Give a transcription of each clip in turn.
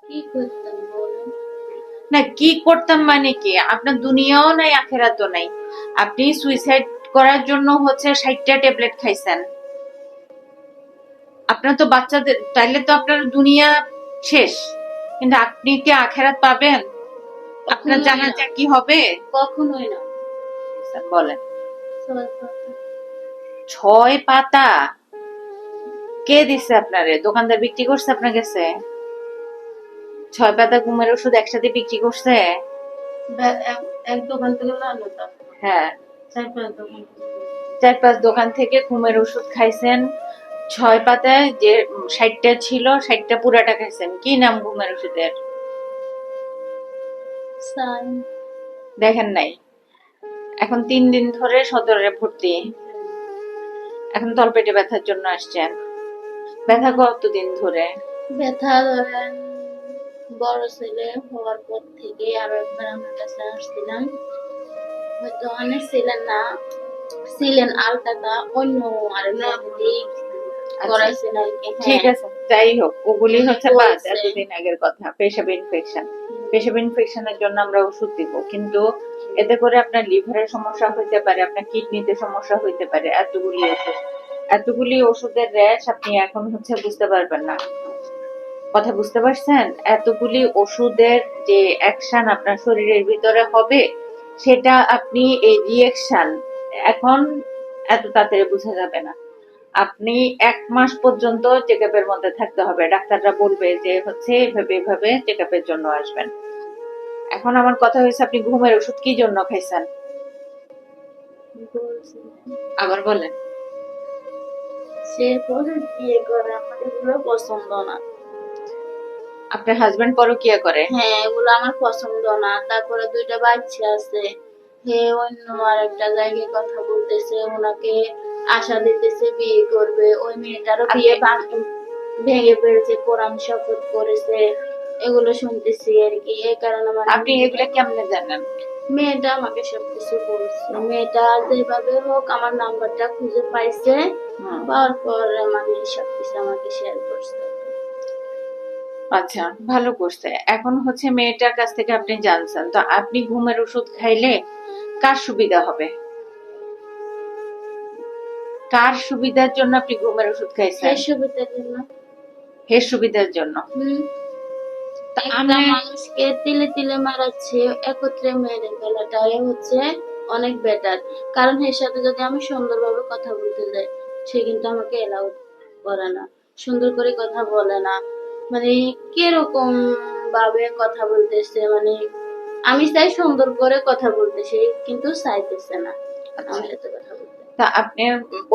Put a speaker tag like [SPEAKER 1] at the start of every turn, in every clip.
[SPEAKER 1] কি করতাম বলেন?
[SPEAKER 2] না, কি করতাম মানে কি? আপনার দুনিয়াও নাই আখেরাতও নাই। আপনি সুইসাইড করার জন্য 60টা ট্যাবলেট খাইছেন। আপনার তো বাচ্চাদের, তাইলে তো আপনার দুনিয়া শেষ, কিন্তু আপনি কি আখেরাত পাবেন? আপনার
[SPEAKER 1] কখনোই না,
[SPEAKER 2] জানাজা কি হবে?
[SPEAKER 1] কখনোই না।
[SPEAKER 2] বলেন।
[SPEAKER 1] সবাই কথা।
[SPEAKER 2] 6 পাতা কে দিছে আপনারে? দোকানদার বিক্রি করছে আপনার কাছে? 6 পাতা ঘুমের ওষুধ একসাথে বিক্রি করছে?
[SPEAKER 1] এক দোকান থেকে না নিতাম।
[SPEAKER 2] হ্যাঁ,
[SPEAKER 1] 4-5 দোকান থেকে।
[SPEAKER 2] 4-5 দোকান থেকে ঘুমের ওষুধ খাইছেন। 6 পাতায় যে 60টা ছিল, 60টা পুরাটা খাইছেন। কি নাম ঘুমের ওষুধের?
[SPEAKER 1] সাই।
[SPEAKER 2] দেখেন নাই? এখন 3 দিন ধরে সদরে ভর্তি। এখন তলপেটে ব্যথার জন্য আসছেন। ব্যথা কতদিন ধরে?
[SPEAKER 1] ব্যথা ধরেন বড় ছেলে হওয়ার পর থেকে আরো একবার আমার কাছে আসছিলাম। হয়তো অনেক ছিলেন না, ছিলেন আলতাটা অন্য আরেকটা দিক
[SPEAKER 2] আচ্ছা,
[SPEAKER 1] করাইছেন আর কি।
[SPEAKER 2] ঠিক
[SPEAKER 1] হ্যাঁ,
[SPEAKER 2] আছে, যাই হোক, ওগুলি
[SPEAKER 1] উনি
[SPEAKER 2] বাদ,
[SPEAKER 1] বলছে।
[SPEAKER 2] এতদিন আগের কথা। পেশাব ইনফেকশন, পেশাব ইনফেকশনের জন্য আমরা ওষুধ দিব, কিন্তু এতে করে আপনার লিভারের সমস্যা হইতে পারে, আপনার কিডনিতে সমস্যা হইতে পারে। এতগুলি ওষুধের র্যাশ আপনি এখন বুঝতে পারবেন না। কথা বুঝতে পারছেন? এতগুলি ওষুধের যে অ্যাকশন আপনার শরীরের ভিতরে হবে, সেটা আপনি এই রিঅ্যাকশন এখন এত তাড়াতাড়ি বোঝা যাবে না। আপনি 1 মাস পর্যন্ত চেকআপের মধ্যে থাকতে হবে। ডাক্তাররা বলবে যে এভাবে এভাবে চেকআপের জন্য আসবেন। এখন আমার কথা হয়েছে, আপনি ঘুমের ওষুধ কি জন্য খাইছেন?
[SPEAKER 1] বলছে
[SPEAKER 2] আবার বলেন।
[SPEAKER 1] সে বলে বিয়ে করে, আমার এগুলো পছন্দ না।
[SPEAKER 2] আপনার হাজবেন্ড পরকিয়া করে?
[SPEAKER 1] হ্যাঁ, এগুলো আমার পছন্দ না। তারপরে 2টা বাচ্চা আছে। হে অন্য আরেকটা জায়গায় কথা বলতেছে, ওনাকে আশা দিতেছে বিয়ে করবে। ওই মেয়েটারও বিয়ে ভেঙে ফেলছে, কোরআন শপথ করেছে। এগুলো শুনতেছি আর কি। এই কারণে মানে
[SPEAKER 2] আপনি এগুলা কেমনে জানেন?
[SPEAKER 1] মেয়েটা আমাকে সবকিছু বলছে। মেয়েটা যেভাবে হোক আমার নাম্বারটা খুঁজে পাইছে,
[SPEAKER 2] হুম,
[SPEAKER 1] পাওয়ার পর মানে সবকিছু আমাকে শেয়ার করছে।
[SPEAKER 2] আচ্ছা, ভালো করছে। এখন মেয়েটার কাছ থেকে আপনি জানছেন, তো আপনি ঘুমের ওষুধ খাইলে কার সুবিধা হবে? কার সুবিধার জন্য আপনি ঘুমের ওষুধ খাইছেন?
[SPEAKER 1] সেই সুবিধার জন্য।
[SPEAKER 2] হের সুবিধার জন্য।
[SPEAKER 1] হুম।
[SPEAKER 2] তা
[SPEAKER 1] একটা
[SPEAKER 2] আমি
[SPEAKER 1] মানুষকে তিলে তিলে মারাচ্ছে, একত্রে মেরে ফেলাটাই অনেক বেটার। কারণ এর সাথে যদি আমি সুন্দরভাবে কথা বলতে যাই, সে কিন্তু আমাকে এলাও করে না, সুন্দর করে কথা বলে না। মানে কিরকম ভাবে কথা বলতেছে, মানে আমি চাই সুন্দর করে কথা বলতে, সে কিন্তু চাইতেছে না
[SPEAKER 2] আচ্ছা,
[SPEAKER 1] আমার সাথে কথা বলতে।
[SPEAKER 2] তা আপনি,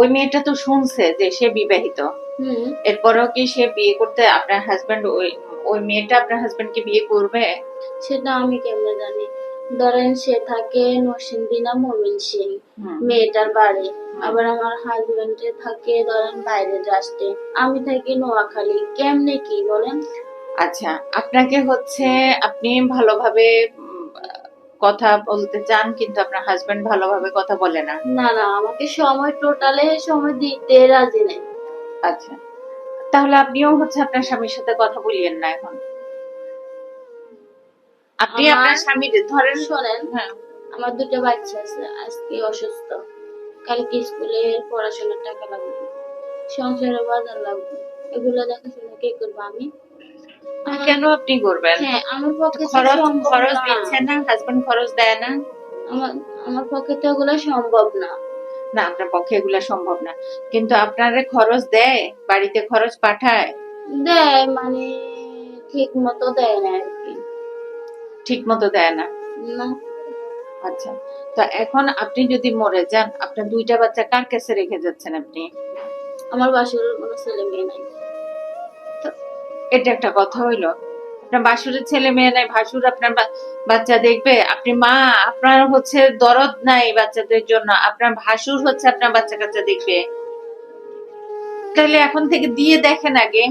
[SPEAKER 2] ওই মেয়েটা তো শুনছে যে সে বিবাহিত,
[SPEAKER 1] হুম।
[SPEAKER 2] এরপরেও কি সে বিয়ে করতে, আপনার হাজবেন্ড, ওই ওই মেয়েটা আপনার হাজবেন্ডকে বিয়ে করবে?
[SPEAKER 1] সেটা আমি কেমনে জানি? ধরেন সে থাকে নরসিংদী না ময়মনসিং,
[SPEAKER 2] হুম,
[SPEAKER 1] মেয়েটার বাড়ি।
[SPEAKER 2] হুম।
[SPEAKER 1] আবার আমার হাজবেন্ডে থাকে ধরেন বাইরের রাষ্ট্রে, আমি থাকি নোয়াখালী। কেমনে কি বলেন?
[SPEAKER 2] আচ্ছা, আপনাকে আপনি ভালোভাবে কথা বলতে চান, কিন্তু আপনার হাজবেন্ড ভালোভাবে কথা বলে না।
[SPEAKER 1] না না, আমাকে সময় টোটালে সময় দিতে রাজি নেই।
[SPEAKER 2] আচ্ছা, তাহলে আপনিও আপনার স্বামীর সাথে কথা বলিয়েন না এখন। আপনি
[SPEAKER 1] আমার
[SPEAKER 2] আপনার স্বামীর ধরেন।
[SPEAKER 1] শোনেন,
[SPEAKER 2] হ্যাঁ,
[SPEAKER 1] আমার 2টা বাচ্চা আছে, আজকে অসুস্থ, কালকে স্কুলে পড়াশোনার টাকা লাগবে, সংসারে বাজার লাগবে। এগুলো দেখাশোনা কে করবো? আমি। আমার,
[SPEAKER 2] কেন আপনি করবেন?
[SPEAKER 1] হ্যাঁ, আমার পক্ষে তো
[SPEAKER 2] খরচ
[SPEAKER 1] সম্ভব
[SPEAKER 2] খরচ
[SPEAKER 1] না।
[SPEAKER 2] দিচ্ছে না? হাজবেন্ড খরচ দেয় না?
[SPEAKER 1] আমার আমার পক্ষে তো এগুলো সম্ভব না।
[SPEAKER 2] না, আপনার পক্ষে এগুলা সম্ভব না, কিন্তু আপনারে খরচ দেয়, বাড়িতে খরচ পাঠায়?
[SPEAKER 1] দেয় মানে ঠিক মতো দেয় না আর কি।
[SPEAKER 2] ঠিক মতো দেয় না?
[SPEAKER 1] না।
[SPEAKER 2] আচ্ছা, তো এখন আপনি যদি মরে যান, আপনার 2টা বাচ্চা কার কাছে রেখে যাচ্ছেন আপনি?
[SPEAKER 1] আমার বাসুরের কোনো ছেলে মেয়ে নাই।
[SPEAKER 2] তো এটা একটা কথা হইলো? আপনার বাসুরের ছেলে মেয়ে নাই, ভাসুর আপনার বাচ্চা দেখবে? আপনি মা, আপনার দরদ নাই বাচ্চাদের জন্য, আপনার ভাসুর আপনার বাচ্চা কাচ্চা দেখবে? তাহলে এখন থেকে দিয়ে দেখেন আগে।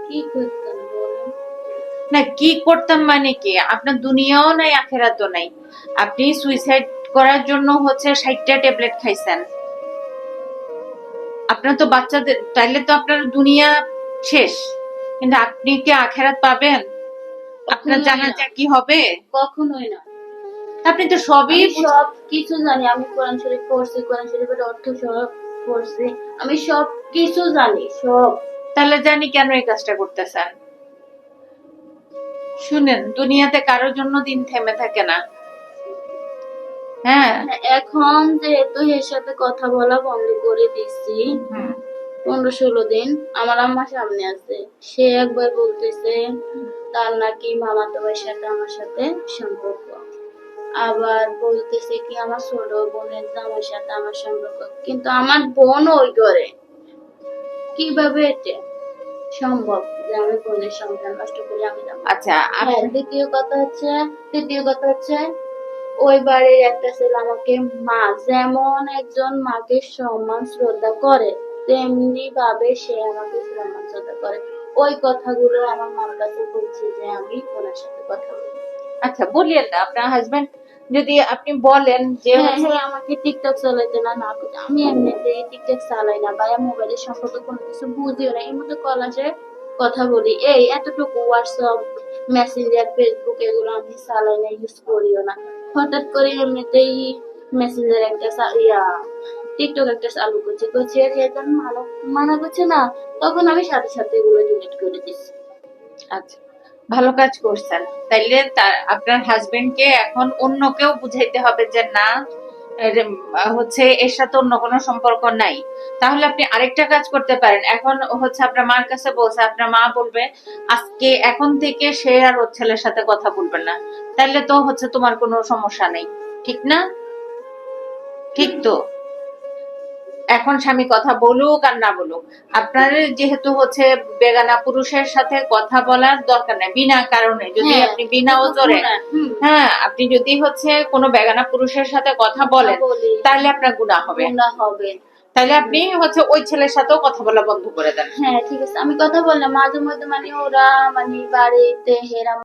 [SPEAKER 1] কি করতাম বলেন?
[SPEAKER 2] না, কি করতাম মানে কি? আপনার দুনিয়াও নাই আখেরাতও নাই। আপনি সুইসাইড করার জন্য 60টা ট্যাবলেট খাইছেন। আপনার তো বাচ্চাদের, তাইলে তো আপনার দুনিয়া শেষ, কিন্তু আপনি কি আখেরাত পাবেন? আপনার
[SPEAKER 1] কখনোই
[SPEAKER 2] জানাজা
[SPEAKER 1] না,
[SPEAKER 2] কি হবে?
[SPEAKER 1] কখনোই না।
[SPEAKER 2] আপনি তো সবই
[SPEAKER 1] আমি সব কিছু জানি, আমি কোরআন শরীফ পড়ছি, কোরআন শরীফের অর্থ সব পড়ছি, আমি সব কিছু জানি সব।
[SPEAKER 2] তাহলে জানি কেন এই কাজটা করতেছেন? শুনেন, দুনিয়াতে কারোর জন্য দিন থেমে থাকে না। হ্যাঁ।
[SPEAKER 1] এখন যেহেতু এর সাথে কথা বলা বন্ধ করে দিচ্ছি
[SPEAKER 2] হুম।
[SPEAKER 1] 15-16 দিন, আমার আম্মা সামনে আছে, সে একবার বলতেছে তার নাকি মামাতো ভাইয়ের সাথে আমার সাথে সম্পর্ক, আবার বলতেছে কি আমার ছোট বোনের জামার সাথে আমার সম্পর্ক, কিন্তু আমার বোন ওই ঘরে, কিভাবে এটা সম্ভব যে আমি বোনের সংসার নষ্ট করে আমি যাবো?
[SPEAKER 2] আচ্ছা,
[SPEAKER 1] হ্যাঁ, তৃতীয় কথা হচ্ছে ওই বাড়ির একটা ছেলে আমাকে মা, যেমন একজন মাকে সম্মান শ্রদ্ধা করে তেমনি ভাবে সে আমাকে সম্মান শ্রদ্ধা করে। ওই কথাগুলো আমার মার কাছে বলছি যে আমি ওনার সাথে কথা বলি।
[SPEAKER 2] আচ্ছা, বলিয়েন না আপনার হাজবেন্ড যদি আপনি বলেন যে
[SPEAKER 1] হ্যাঁ হ্যাঁ, আমাকে টিকটক চালাইতে না করতে, আমি এমনিতে টিকটক চালাই না, ভাইয়া মোবাইলের সম্পর্কে কোনো কিছু বুঝিও না, এর মধ্যে কল আসে কথা বলি, এই এতটুকু। হোয়াটসঅ্যাপ, মেসেঞ্জার, ফেসবুক এগুলো আমি চালাই না, ইউজ করিও না। হঠাৎ করে এমনিতেই মেসেঞ্জার একটা টিকটক একটা চালু করছে আর এখন মানা করছে না, তখন আমি সাথে সাথে এগুলো ডিলিট করে দিচ্ছি।
[SPEAKER 2] আচ্ছা, ভালো কাজ করছেন। তাইলে আপনার হাজবেন্ডকে এখন অন্য কেউ বুঝাইতে হবে যে না, হচ্ছে এর সাথে অন্য কোনো সম্পর্ক নাই। তাহলে আপনি আরেকটা কাজ করতে পারেন। এখন হচ্ছে আপনার মার কাছে বলছে, আপনার মা বলবে আজকে এখন থেকে সে আর ওর ছেলের সাথে কথা বলবে না। তাহলে তো হচ্ছে তোমার কোনো সমস্যা নেই, ঠিক না? ঠিক তো? এখন স্বামী কথা বলুক আর না বলুক, আপনার যেহেতু হচ্ছে বেগানা পুরুষের সাথে কথা বলার দরকার নাই বিনা কারণে। যদি
[SPEAKER 1] হ্যাঁ,
[SPEAKER 2] আপনি বিনা
[SPEAKER 1] এটুকু
[SPEAKER 2] ওজরে,
[SPEAKER 1] না,
[SPEAKER 2] হ্যাঁ, আপনি যদি হচ্ছে কোনো বেগানা পুরুষের সাথে কথা বলেন
[SPEAKER 1] বলি
[SPEAKER 2] তাহলে আপনার গুনাহ হবে।
[SPEAKER 1] গুনাহ হবে।
[SPEAKER 2] তাহলে আপনি হচ্ছে ওই ছেলের সাথেও কথা বলা বন্ধ করে দেন।
[SPEAKER 1] হ্যাঁ ঠিক আছে, আমি কথা বললাম মাঝে মধ্যে, মানে ওরা মানে বাড়িতে হেরা